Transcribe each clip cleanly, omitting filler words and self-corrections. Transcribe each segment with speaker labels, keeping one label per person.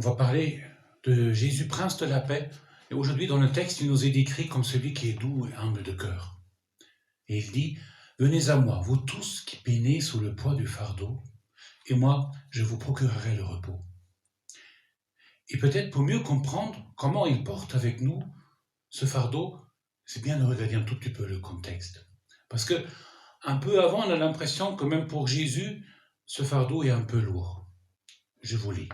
Speaker 1: On va parler de Jésus, prince de la paix. Et aujourd'hui, dans le texte, il nous est décrit comme celui qui est doux et humble de cœur. Et il dit, « Venez à moi, vous tous qui peinez sous le poids du fardeau, et moi, je vous procurerai le repos. » Et peut-être pour mieux comprendre comment il porte avec nous ce fardeau, c'est bien de regarder un tout petit peu le contexte. Parce que un peu avant, on a l'impression que même pour Jésus, ce fardeau est un peu lourd. Je vous lis.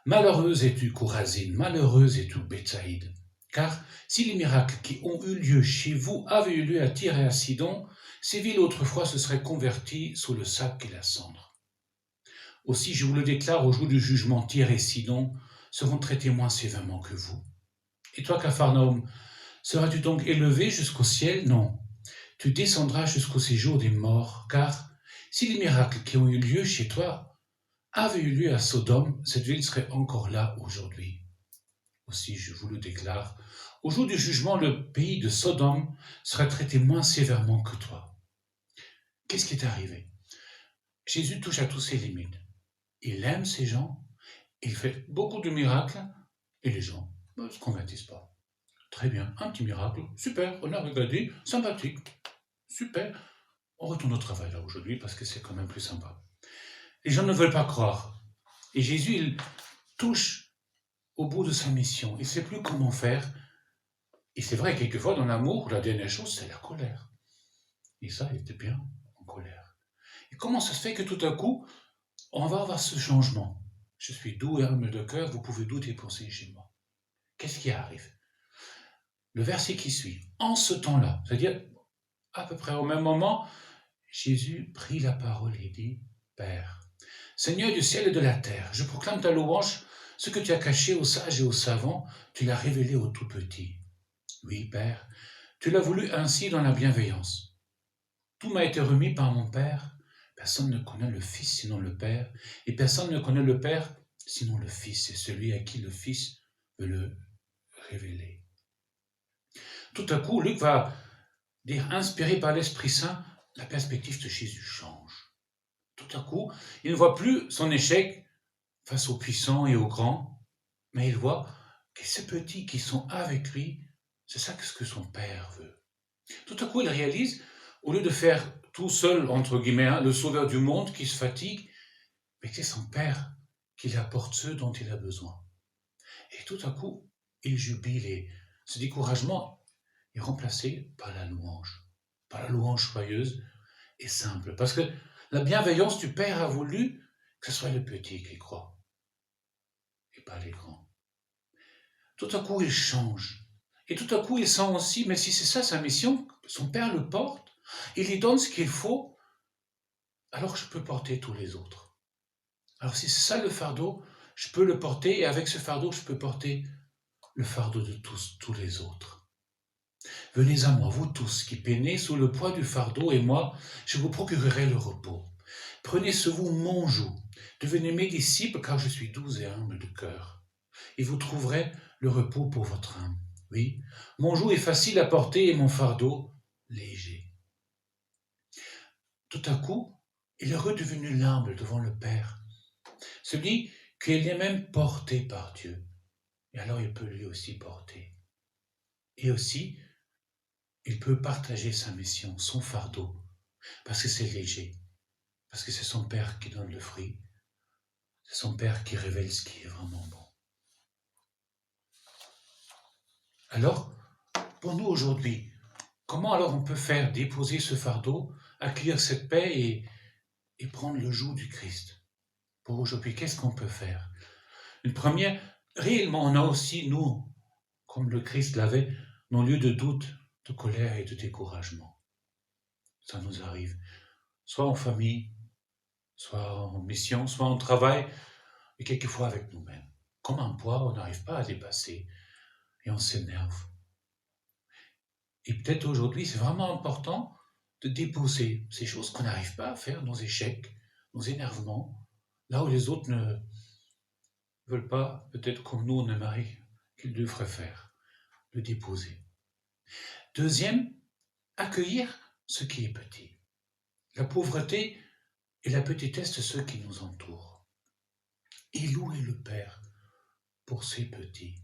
Speaker 1: « Malheureuse es-tu, Chorazine, malheureuse es-tu, Bethsaïde, car si les miracles qui ont eu lieu chez vous avaient eu lieu à Tyr et à Sidon, ces villes autrefois se seraient converties sous le sac et la cendre. Aussi, je vous le déclare, au jour du jugement, Tyr et Sidon seront traités moins sévèrement que vous. Et toi, Capharnaüm, seras-tu donc élevé jusqu'au ciel? Non, tu descendras jusqu'au séjour des morts, car si les miracles qui ont eu lieu chez toi avait eu lieu à Sodome, cette ville serait encore là aujourd'hui. Aussi, je vous le déclare, au jour du jugement, le pays de Sodome sera traité moins sévèrement que toi. » Qu'est-ce qui est arrivé? Jésus touche à tous ses limites. Il aime ces gens, il fait beaucoup de miracles, et les gens ne se convertissent pas. Très bien, un petit miracle, super, on a regardé, sympathique, super. On retourne au travail là aujourd'hui parce que c'est quand même plus sympa. Les gens ne veulent pas croire. Et Jésus, il touche au bout de sa mission. Il ne sait plus comment faire. Et c'est vrai, quelquefois, dans l'amour, la dernière chose, c'est la colère. Et ça, il était bien en colère. Et comment ça se fait que tout à coup, on va avoir ce changement? Je suis doux et humble de cœur, vous pouvez douter penser chez moi. Qu'est-ce qui arrive? Le verset qui suit. En ce temps-là, c'est-à-dire à peu près au même moment, Jésus prit la parole et dit, « Père, Seigneur du ciel et de la terre, je proclame ta louange, ce que tu as caché aux sages et aux savants, tu l'as révélé aux tout petits. Oui, Père, tu l'as voulu ainsi dans la bienveillance. Tout m'a été remis par mon Père, personne ne connaît le Fils sinon le Père, et personne ne connaît le Père sinon le Fils, et celui à qui le Fils veut le révéler. » Tout à coup, Luc va dire, inspiré par l'Esprit Saint, la perspective de Jésus change. Tout à coup, il ne voit plus son échec face aux puissants et aux grands, mais il voit que ces petits qui sont avec lui, c'est ça que son Père veut. Tout à coup, il réalise, au lieu de faire tout seul, entre guillemets, le sauveur du monde qui se fatigue, mais que c'est son Père qui lui apporte ceux dont il a besoin. Et tout à coup, il jubile et ce découragement est remplacé par la louange joyeuse et simple. Parce que la bienveillance du Père a voulu que ce soit les petits qui croient et pas les grands. Tout à coup, il change. Et tout à coup, il sent aussi, mais si c'est ça sa mission, son Père le porte, il lui donne ce qu'il faut, alors je peux porter tous les autres. Alors si c'est ça le fardeau, je peux le porter, et avec ce fardeau, je peux porter le fardeau de tous les autres. Venez à moi, vous tous qui peinez sous le poids du fardeau, et moi, je vous procurerai le repos. Prenez sur vous mon joug, devenez mes disciples, car je suis doux et humble de cœur, et vous trouverez le repos pour votre âme. Oui, mon joug est facile à porter et mon fardeau léger. Tout à coup, il est redevenu l'humble devant le Père, celui qu'il est même porté par Dieu. Et alors il peut lui aussi porter. Et aussi, il peut partager sa mission, son fardeau, parce que c'est léger, parce que c'est son Père qui donne le fruit, c'est son Père qui révèle ce qui est vraiment bon. Alors, pour nous aujourd'hui, comment alors on peut faire déposer ce fardeau, accueillir cette paix et prendre le joug du Christ? Pour aujourd'hui, qu'est-ce qu'on peut faire? Une première, réellement, on a aussi, nous, comme le Christ l'avait, nos lieux de doute, de colère et de découragement. Ça nous arrive, soit en famille, soit en mission, soit en travail, et quelquefois avec nous-mêmes. Comme un poids, on n'arrive pas à dépasser, et on s'énerve. Et peut-être aujourd'hui, c'est vraiment important de déposer ces choses qu'on n'arrive pas à faire, nos échecs, nos énervements, là où les autres ne veulent pas, peut-être comme nous on aimerait qu'ils devraient faire, le déposer. Deuxième, accueillir ce qui est petit, la pauvreté et la petitesse de ceux qui nous entourent. Et louer le Père pour ces petits.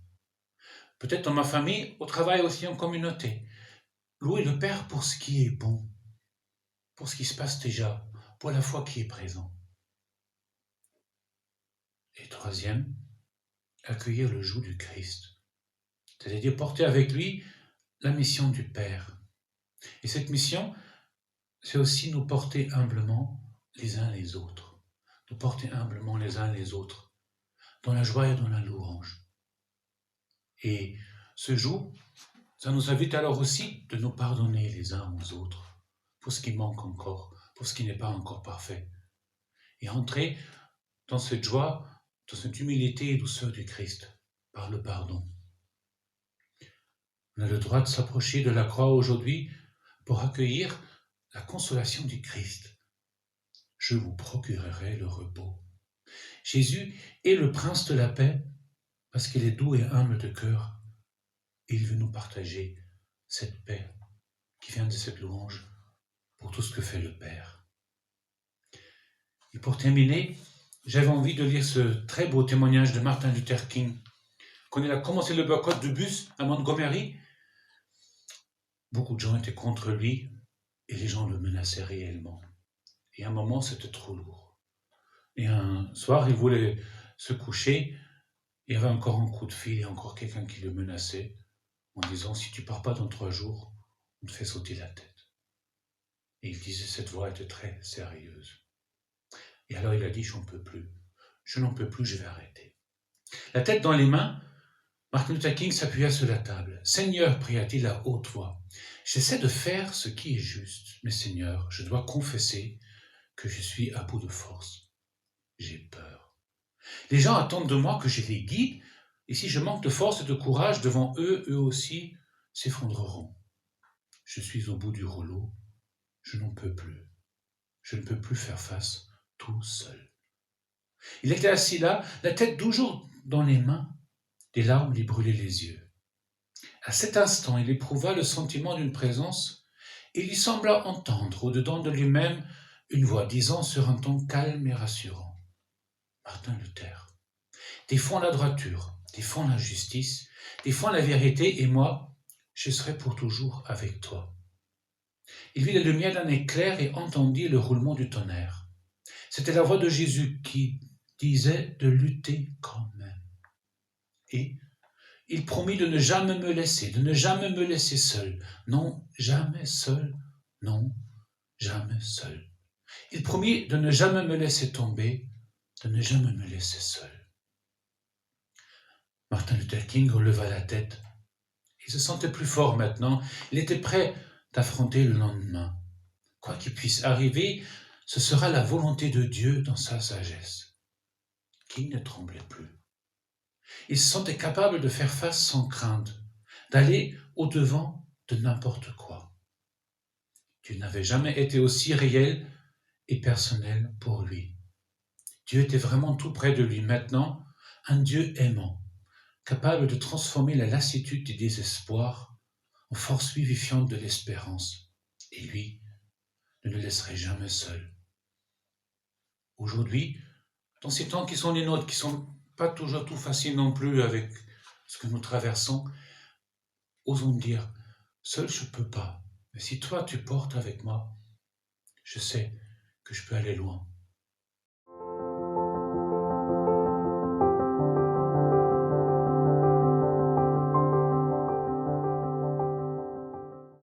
Speaker 1: Peut-être dans ma famille, au travail aussi en communauté. Louer le Père pour ce qui est bon, pour ce qui se passe déjà, pour la foi qui est présente. Et troisième, accueillir le joug du Christ, c'est-à-dire porter avec lui la mission du Père. Et cette mission, c'est aussi nous porter humblement les uns les autres, nous porter humblement les uns les autres, dans la joie et dans la louange. Et ce jour, ça nous invite alors aussi de nous pardonner les uns aux autres, pour ce qui manque encore, pour ce qui n'est pas encore parfait, et entrer dans cette joie, dans cette humilité et douceur du Christ, par le pardon. On a le droit de s'approcher de la croix aujourd'hui pour accueillir la consolation du Christ. Je vous procurerai le repos. Jésus est le prince de la paix parce qu'il est doux et humble de cœur. Et il veut nous partager cette paix qui vient de cette louange pour tout ce que fait le Père. Et pour terminer, j'avais envie de lire ce très beau témoignage de Martin Luther King. Quand il a commencé le boycott du bus à Montgomery, beaucoup de gens étaient contre lui et les gens le menaçaient réellement. Et à un moment, c'était trop lourd. Et un soir, il voulait se coucher. Il y avait encore un coup de fil et encore quelqu'un qui le menaçait en disant « Si tu pars pas dans 3 jours, on te fait sauter la tête. » Et il disait, cette voix était très sérieuse. Et alors il a dit « J'en peux plus. Je n'en peux plus, je vais arrêter. » La tête dans les mains, Martin Luther King s'appuya sur la table. « Seigneur, pria-t-il à haute voix, j'essaie de faire ce qui est juste, mais Seigneur, je dois confesser que je suis à bout de force. J'ai peur. Les gens attendent de moi que je les guide, et si je manque de force et de courage devant eux, eux aussi s'effondreront. Je suis au bout du rouleau, je n'en peux plus. Je ne peux plus faire face tout seul. » Il était assis là, la tête toujours dans les mains, des larmes lui brûlaient les yeux. À cet instant, il éprouva le sentiment d'une présence, et il lui sembla entendre au-dedans de lui-même une voix disant sur un ton calme et rassurant, « Martin Luther, défends la droiture, défends la justice, défends la vérité, et moi, je serai pour toujours avec toi. » Il vit la lumière d'un éclair et entendit le roulement du tonnerre. C'était la voix de Jésus qui disait de lutter quand même. Et il promit de ne jamais me laisser, de ne jamais me laisser seul. Non, jamais seul. Non, jamais seul. Il promit de ne jamais me laisser tomber, de ne jamais me laisser seul. Martin Luther King releva la tête. Il se sentait plus fort maintenant. Il était prêt d'affronter le lendemain. Quoi qu'il puisse arriver, ce sera la volonté de Dieu dans sa sagesse. King ne tremblait plus. Il se sentait capable de faire face sans crainte, d'aller au-devant de n'importe quoi. Dieu n'avait jamais été aussi réel et personnel pour lui. Dieu était vraiment tout près de lui maintenant, un Dieu aimant, capable de transformer la lassitude du désespoir en force vivifiante de l'espérance. Et lui ne le laisserait jamais seul. Aujourd'hui, dans ces temps qui sont les nôtres, qui ne sont pas toujours tout faciles non plus avec ce que nous traversons, osons dire, seul je ne peux pas, mais si toi tu portes avec moi, je sais que je peux aller loin.